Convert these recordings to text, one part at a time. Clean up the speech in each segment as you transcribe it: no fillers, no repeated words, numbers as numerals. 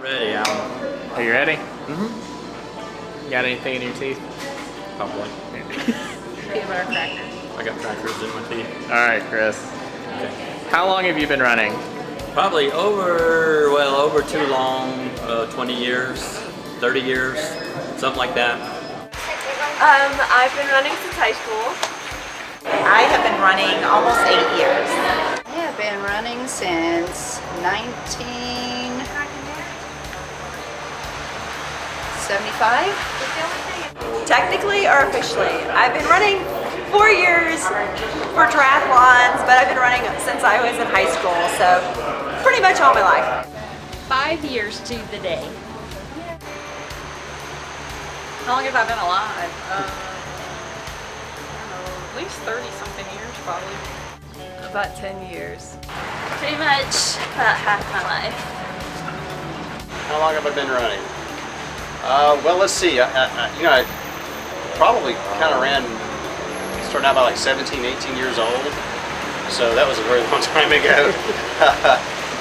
Ready, Alan. Are you ready? Mm-hmm. You got anything in your teeth? Probably. Peanut butter cracker. I got crackers in my teeth. All right, Chris. Okay. How long have you been running? Probably over too long, 20 years, 30 years, something like that. I've been running since high school. I have been running almost 8 years. I have been running since 1975. Technically or officially, I've been running 4 years for triathlons, but I've been running since I was in high school, so pretty much all my life. 5 years to the day. How long have I been alive? I don't know, at least 30-something years, probably. About 10 years. Pretty much about half my life. How long have I been running? Well, let's see. I probably kind of started out by like 17, 18 years old. So that was a very long time ago.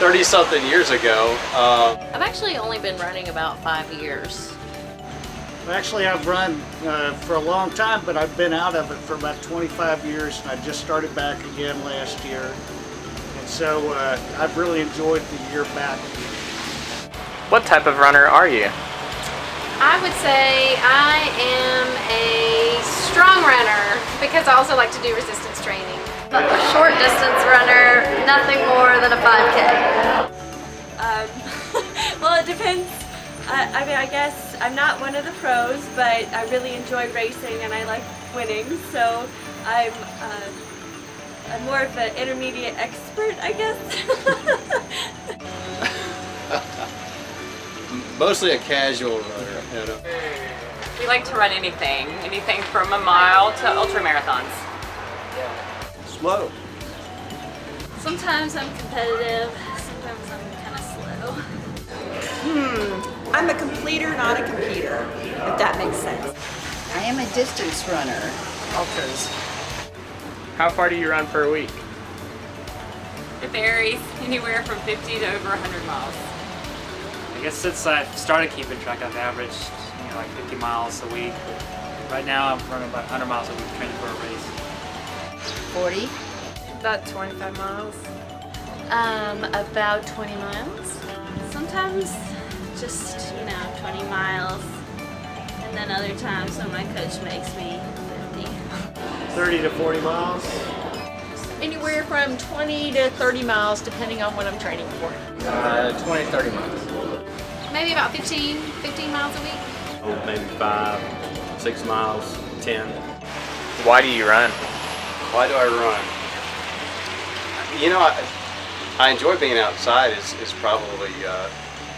30-something years ago. I've actually only been running about 5 years. Actually, I've run for a long time, but I've been out of it for about 25 years, and I just started back again last year. And so I've really enjoyed the year back. What type of runner are you? I would say I am a strong runner because I also like to do resistance training. A short distance runner, nothing more than a 5K. Well, it depends. I mean, I guess I'm not one of the pros, but I really enjoy racing and I like winning, so I'm more of an intermediate expert, I guess. Mostly a casual runner. You know. We like to run anything from a mile to ultra marathons. Slow. Sometimes I'm competitive, sometimes I'm kind of slow. I'm a completer, not a competer, if that makes sense. I am a distance runner. Ultras. How far do you run per week? It varies anywhere from 50 to over 100 miles. I guess since I started keeping track, I've averaged like 50 miles a week. Right now I'm running about 100 miles a week training for a race. 40. About 25 miles. About 20 miles. Sometimes just, 20 miles. And then other times when my coach makes me 50. 30 to 40 miles. Anywhere from 20 to 30 miles depending on what I'm training for. 20, 30 miles. Maybe about 15 miles a week. Oh, maybe 5, 6 miles, 10. Why do you run? Why do I run? I enjoy being outside is probably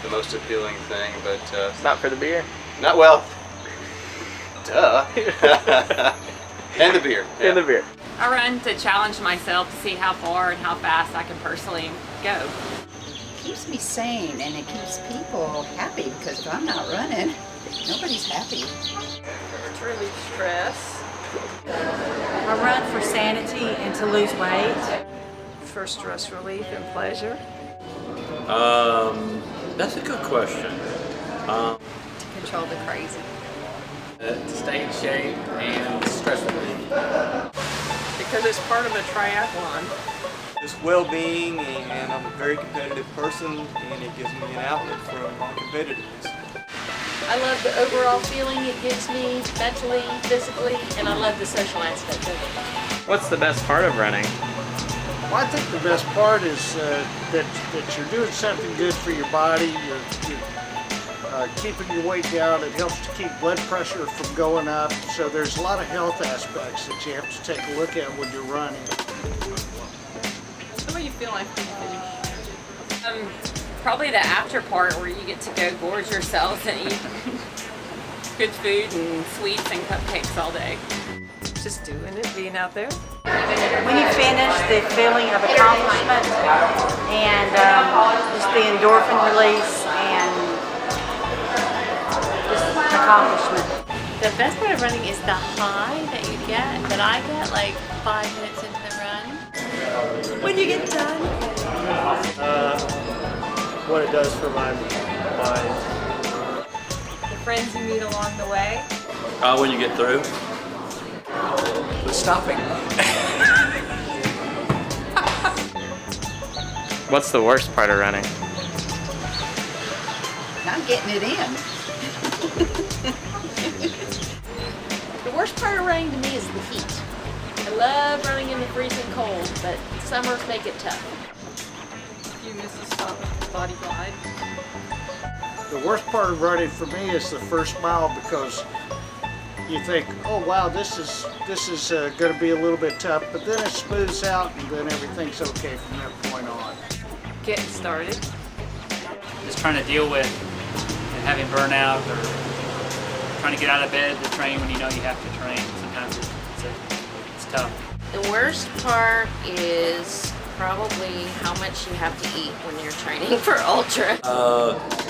the most appealing thing, but Not for the beer? not well. Duh. And the beer. Yeah. In the beer. I run to challenge myself to see how far and how fast I can personally go. It keeps me sane and it keeps people happy because if I'm not running, nobody's happy. To relieve stress. I run for sanity and to lose weight. For stress relief and pleasure. That's a good question. To control the crazy. To stay in shape and stress relief. Because it's part of a triathlon. Just well-being, and I'm a very competitive person, and it gives me an outlet from my competitiveness. I love the overall feeling it gives me mentally, physically, and I love the social aspect of it. What's the best part of running? Well, I think the best part is that you're doing something good for your body. You're keeping your weight down. It helps to keep blood pressure from going up. So there's a lot of health aspects that you have to take a look at when you're running. How do you feel after you finish? Probably the after part where you get to go gorge yourselves and eat good food and sweets and cupcakes all day. Just doing it, being out there. When you finish, the feeling of accomplishment and just the endorphin release and just accomplishment. The best part of running is the high that you get, that I get like 5 minutes into the run. When you get done. What it does for my but The friends you meet along the way. When you get through. The stopping. What's the worst part of running? Not getting it in. The worst part of running to me is the heat. I love running in the freezing cold, but summers make it tough. You miss a stop at the Body Glide. The worst part of running for me is the first mile, because you think, oh wow, this is going to be a little bit tough, but then it smooths out and then everything's okay from that point on. Getting started. just trying to deal with having burnout or trying to get out of bed to train when you know you have to train. Sometimes it's tough. The worst part is probably how much you have to eat when you're training for ultra.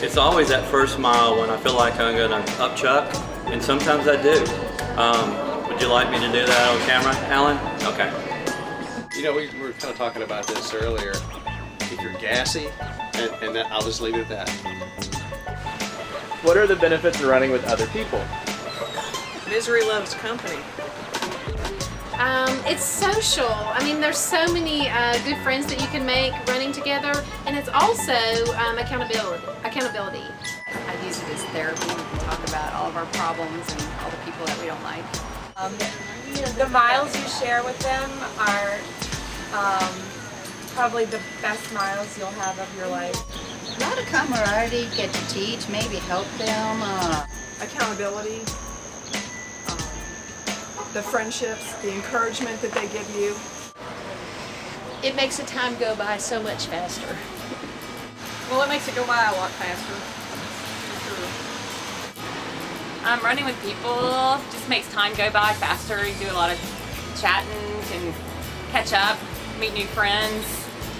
It's always that first mile when I feel like I'm gonna upchuck, and sometimes I do. Would you like me to do that on camera, Alan? Okay. You know, we were kind of talking about this earlier. If you're gassy, and that, I'll just leave it at that. What are the benefits of running with other people? Misery loves company. It's social. I mean, there's so many good friends that you can make running together, and it's also accountability. I use it as therapy. We can talk about all of our problems and all the people that we don't like. The miles you share with them are probably the best miles you'll have of your life. A lot of camaraderie, get to teach, maybe help them. Accountability, the friendships, the encouragement that they give you. It makes the time go by so much faster. Well, it makes it go by a lot faster. Running with people just makes time go by faster. You do a lot of chatting, can catch up, meet new friends.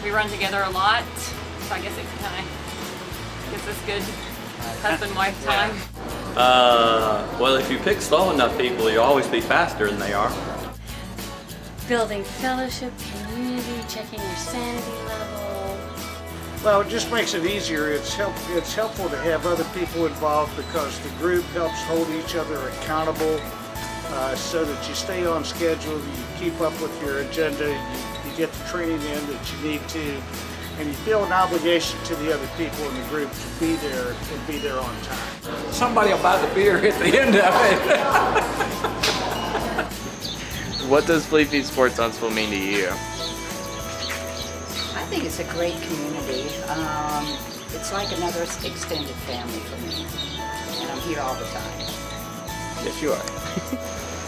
We run together a lot, so I guess it kind of gives us good husband-wife time. Well, if you pick slow enough people, you'll always be faster than they are. Building fellowship, community, checking your sanity level. Well, it just makes it easier. It's helpful to have other people involved because the group helps hold each other accountable so that you stay on schedule, you keep up with your agenda, you get the training in that you need to, and you feel an obligation to the other people in the group to be there and be there on time. Somebody will buy the beer at the end of it. What does Fleet Feet Sports Huntsville mean to you? I think it's a great community. It's like another extended family for me, and I'm here all the time. Yes, you are.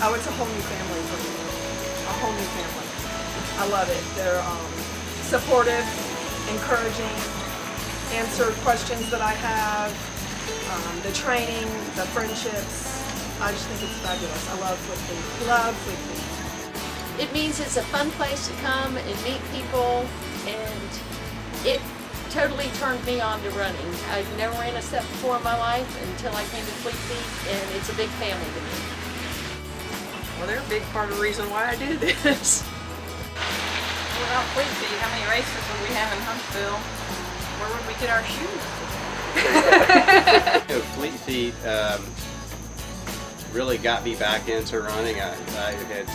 Oh, it's a whole new family for me. A whole new family. I love it. They're supportive, encouraging, answer questions that I have, the training, the friendships. I just think it's fabulous. I love Fleet Feet. Love Fleet Feet. It means it's a fun place to come and meet people, and it totally turned me on to running. I've never ran a step before in my life until I came to Fleet Feet, and it's a big family to me. Well, they're a big part of the reason why I do this. Without Fleet Feet, how many races would we have in Huntsville? Where would we get our shoes? You know, Fleet Feet really got me back into running. I had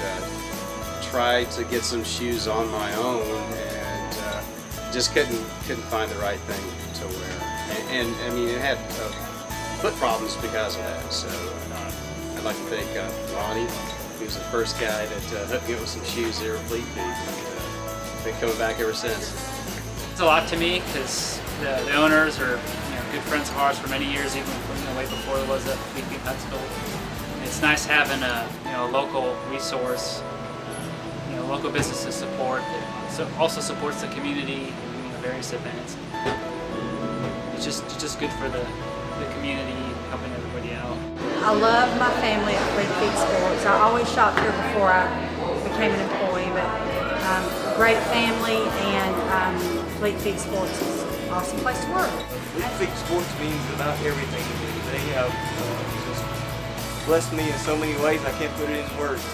tried to get some shoes on my own and just couldn't find the right thing to wear. And I mean, it had foot problems because of that. So I'd like to thank Ronnie, who was the first guy that hooked me up with some shoes there at Fleet Feet. And been coming back ever since. It's a lot to me because the owners are good friends of ours for many years, even way before there was a Fleet Feet Huntsville. It's nice having a local resource, local businesses support. So also supports the community in various events. It's just good for the community, helping everybody out. I love my family at Fleet Feet Sports. I always shopped here before I became an employee, but great family, and Fleet Feet Sports is an awesome place to work. Fleet Feet Sports means about everything to me. They have just blessed me in so many ways I can't put it in words.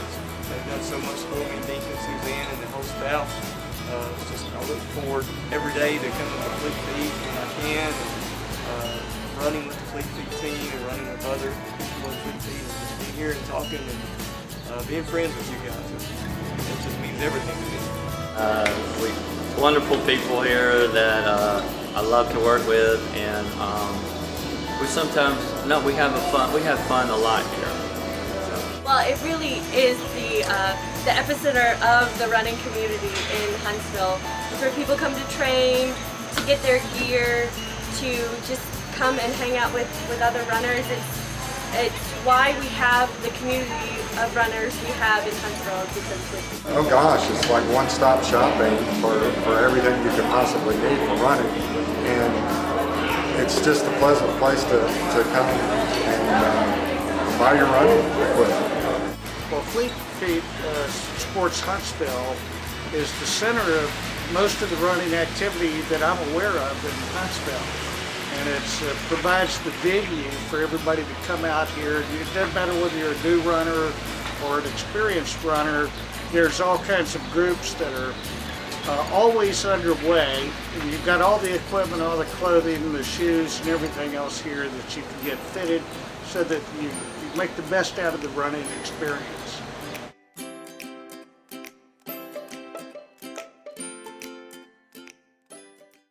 They've done so much for me, Deacon, Suzanne, and the whole staff. I look forward every day to coming to Fleet Feet when I can. running with the Fleet Feet team and running with other people in Fleet Feet and just being here and talking and being friends with you guys. It just means everything to me. Wonderful people here that I love to work with, and we have fun a lot here. Well, it really is the epicenter of the running community in Huntsville. It's where people come to train, to get their gear, to just come and hang out with other runners. It's why we have the community of runners we have in Huntsville. Because oh gosh, it's like one-stop shopping for everything you could possibly need for running, and it's just a pleasant place to come and buy your running equipment. Well, Fleet Feet Sports Huntsville is the center of most of the running activity that I'm aware of in Huntsville. And it provides the venue for everybody to come out here. It doesn't matter whether you're a new runner or an experienced runner. There's all kinds of groups that are always underway. And you've got all the equipment, all the clothing, the shoes, and everything else here that you can get fitted so that you make the best out of the running experience.